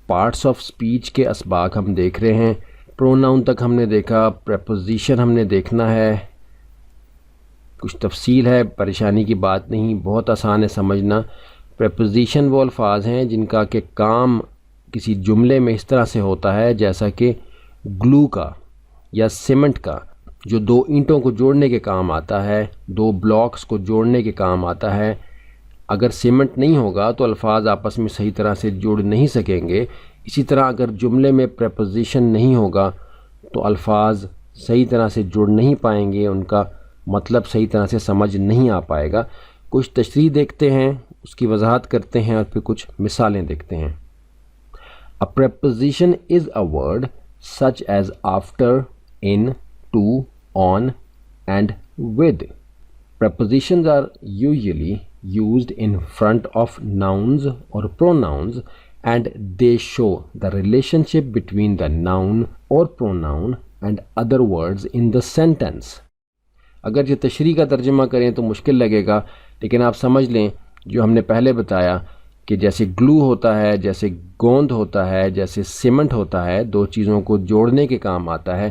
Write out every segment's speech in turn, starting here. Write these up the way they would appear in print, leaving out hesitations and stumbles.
Parts of speech کے اسباق ہم دیکھ رہے ہیں. پروناؤن تک ہم نے دیکھا, پریپوزیشن ہم نے دیکھنا ہے. کچھ تفصیل ہے, پریشانی کی بات نہیں, بہت آسان ہے سمجھنا. پریپوزیشن وہ الفاظ ہیں جن کا کہ کام کسی جملے میں اس طرح سے ہوتا ہے جیسا کہ گلو کا یا سیمنٹ کا, جو دو اینٹوں کو جوڑنے کے کام آتا ہے, دو بلاکس کو جوڑنے کے کام آتا ہے. اگر سیمنٹ نہیں ہوگا تو الفاظ آپس میں صحیح طرح سے جڑ نہیں سکیں گے. اسی طرح اگر جملے میں پریپوزیشن نہیں ہوگا تو الفاظ صحیح طرح سے جڑ نہیں پائیں گے, ان کا مطلب صحیح طرح سے سمجھ نہیں آ پائے گا. کچھ تشریح دیکھتے ہیں, اس کی وضاحت کرتے ہیں اور پھر کچھ مثالیں دیکھتے ہیں. A preposition is a word such as after, in, to, on, and with. Prepositions are usually used in front of nouns or pronouns, and they show the relationship between the noun or pronoun and other words in the sentence. اگر یہ تشریح کا ترجمہ کریں تو مشکل لگے گا, لیکن آپ سمجھ لیں جو ہم نے پہلے بتایا کہ جیسے گلو ہوتا ہے, جیسے گوند ہوتا ہے, جیسے سیمنٹ ہوتا ہے, دو چیزوں کو جوڑنے کے کام آتا ہے,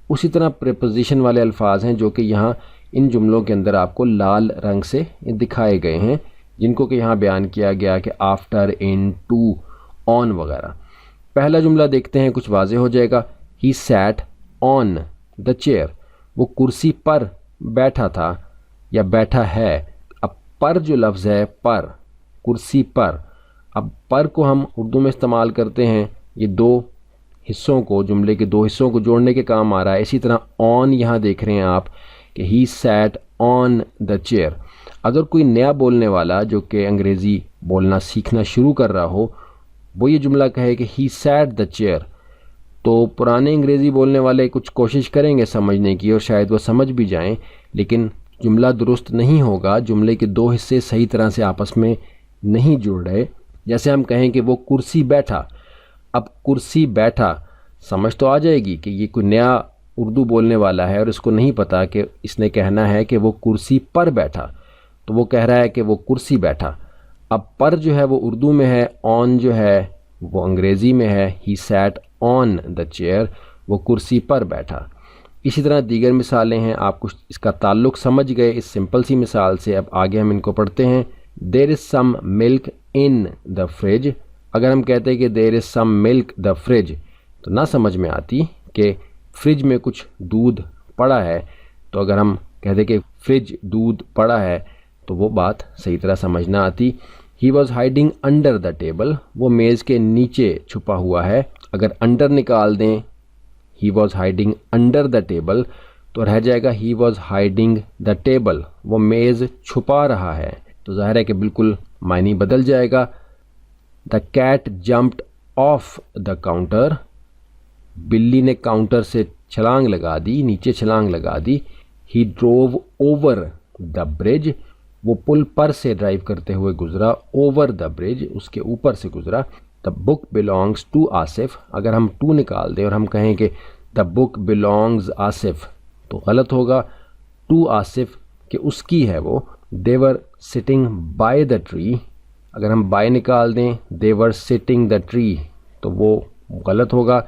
اسی طرح پریپوزیشن والے الفاظ ہیں جو کہ یہاں ان جملوں کے اندر آپ کو لال رنگ سے دکھائے گئے ہیں, جن کو کہ یہاں بیان کیا گیا کہ آفٹر, ان, ٹو, آن وغیرہ. پہلا جملہ دیکھتے ہیں, کچھ واضح ہو جائے گا. ہی سیٹ آن دا چیئر, وہ کرسی پر بیٹھا تھا یا بیٹھا ہے. اب پر جو لفظ ہے, پر, کرسی پر, اب پر کو ہم اردو میں استعمال کرتے ہیں, یہ دو حصوں کو, جملے کے دو حصوں کو جوڑنے کے کام آ رہا ہے. اسی طرح آن یہاں دیکھ رہے ہیں آپ کہ ہی سیٹ آن دا چیئر. اگر کوئی نیا بولنے والا جو کہ انگریزی بولنا سیکھنا شروع کر رہا ہو, وہ یہ جملہ کہے کہ ہی سیٹ دا چیئر, تو پرانے انگریزی بولنے والے کچھ کوشش کریں گے سمجھنے کی اور شاید وہ سمجھ بھی جائیں, لیکن جملہ درست نہیں ہوگا. جملے کے دو حصے صحیح طرح سے آپس میں نہیں جڑ رہے. جیسے ہم کہیں کہ وہ کرسی بیٹھا, اب کرسی بیٹھا سمجھ تو آ جائے گی کہ یہ کوئی نیا اردو بولنے والا ہے اور اس کو نہیں پتا کہ اس نے کہنا ہے کہ وہ کرسی پر بیٹھا, تو وہ کہہ رہا ہے کہ وہ کرسی بیٹھا. اب پر جو ہے وہ اردو میں ہے, آن جو ہے وہ انگریزی میں ہے. ہی سیٹ آن دا چیئر, وہ کرسی پر بیٹھا. اسی طرح دیگر مثالیں ہیں, آپ کچھ اس کا تعلق سمجھ گئے اس سمپل سی مثال سے. اب آگے ہم ان کو پڑھتے ہیں. دیر از سم ملک ان دا فریج. اگر ہم کہتے ہیں کہ دیر از سم ملک دا فریج, تو نہ سمجھ میں آتی کہ فریج میں کچھ دودھ پڑا ہے. تو اگر ہم کہتے کہ فریج دودھ پڑا ہے تو وہ بات صحیح طرح سمجھ نہ آتی. ہی was hiding under the table, وہ میز کے نیچے چھپا ہوا ہے. اگر انڈر نکال دیں, he was hiding under the table, تو رہ جائے گا he was hiding the table, وہ میز چھپا رہا ہے. تو ظاہر ہے کہ بالکل معنی بدل جائے گا. The cat jumped off the counter, بلی نے کاؤنٹر سے چھلانگ لگا دی, نیچے چھلانگ لگا دی. ہی ڈروو اوور دا برج, وہ پل پر سے ڈرائیو کرتے ہوئے گزرا. اوور دا برج, اس کے اوپر سے گزرا. دا بک بلانگس ٹو آصف, اگر ہم ٹو نکال دیں اور ہم کہیں کہ دا بک بلانگز آصف, تو غلط ہوگا. ٹو آصف کہ اس کی ہے وہ. دے ور سٹنگ بائی دا ٹری, اگر ہم بائی نکال دیں دے ور سٹنگ دا ٹری, تو وہ غلط ہوگا.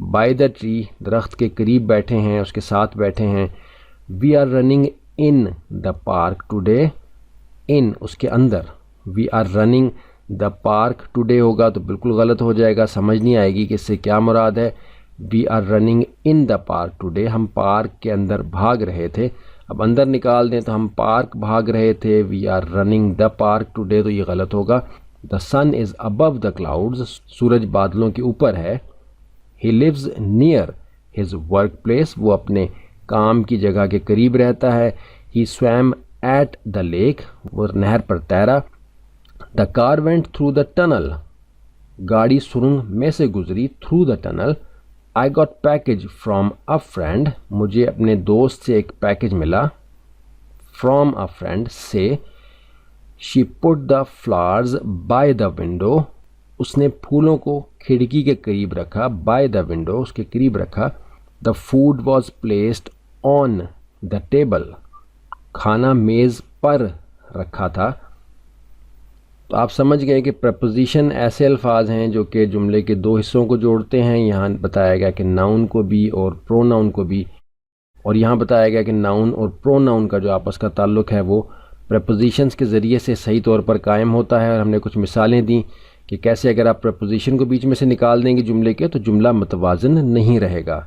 بائی دا ٹری, درخت کے قریب بیٹھے ہیں, اس کے ساتھ بیٹھے ہیں. We are running in the park today, in اس کے اندر. We are running the park today ہوگا تو بالکل غلط ہو جائے گا, سمجھ نہیں آئے گی کہ اس سے کیا مراد ہے. We are running in the park today, ہم پارک کے اندر بھاگ رہے تھے. اب اندر نکال دیں تو ہم پارک بھاگ رہے تھے. We are running the park today, تو یہ غلط ہوگا. دا سن از ابو دا کلاؤڈز, سورج بادلوں کے اوپر ہے. He lives near his workplace, وہ اپنے کام کی جگہ کے قریب رہتا ہے. He swim at the lake, وہ نہر پر تیرا. The car went through the tunnel, گاڑی سرنگ میں سے گزری. Through the tunnel. I got package from a friend, مجھے اپنے دوست سے ایک پیکج ملا. فرام اے فرینڈ سے. She put the flowers by the window, اس نے پھولوں کو کھڑکی کے قریب رکھا. بائی دا ونڈو, اس کے قریب رکھا. The food was placed on the table, کھانا میز پر رکھا تھا. تو آپ سمجھ گئے کہ پریپوزیشن ایسے الفاظ ہیں جو کہ جملے کے دو حصوں کو جوڑتے ہیں. یہاں بتایا گیا کہ ناؤن کو بھی اور پرو ناؤن کو بھی، اور یہاں بتایا گیا کہ ناؤن اور پرو ناؤن کا جو آپس کا تعلق ہے وہ پریپوزیشنز کے ذریعے سے صحیح طور پر قائم ہوتا ہے. اور ہم نے کچھ مثالیں دیں کہ کیسے اگر آپ پریپوزیشن کو بیچ میں سے نکال دیں گے جملے کے تو جملہ متوازن نہیں رہے گا.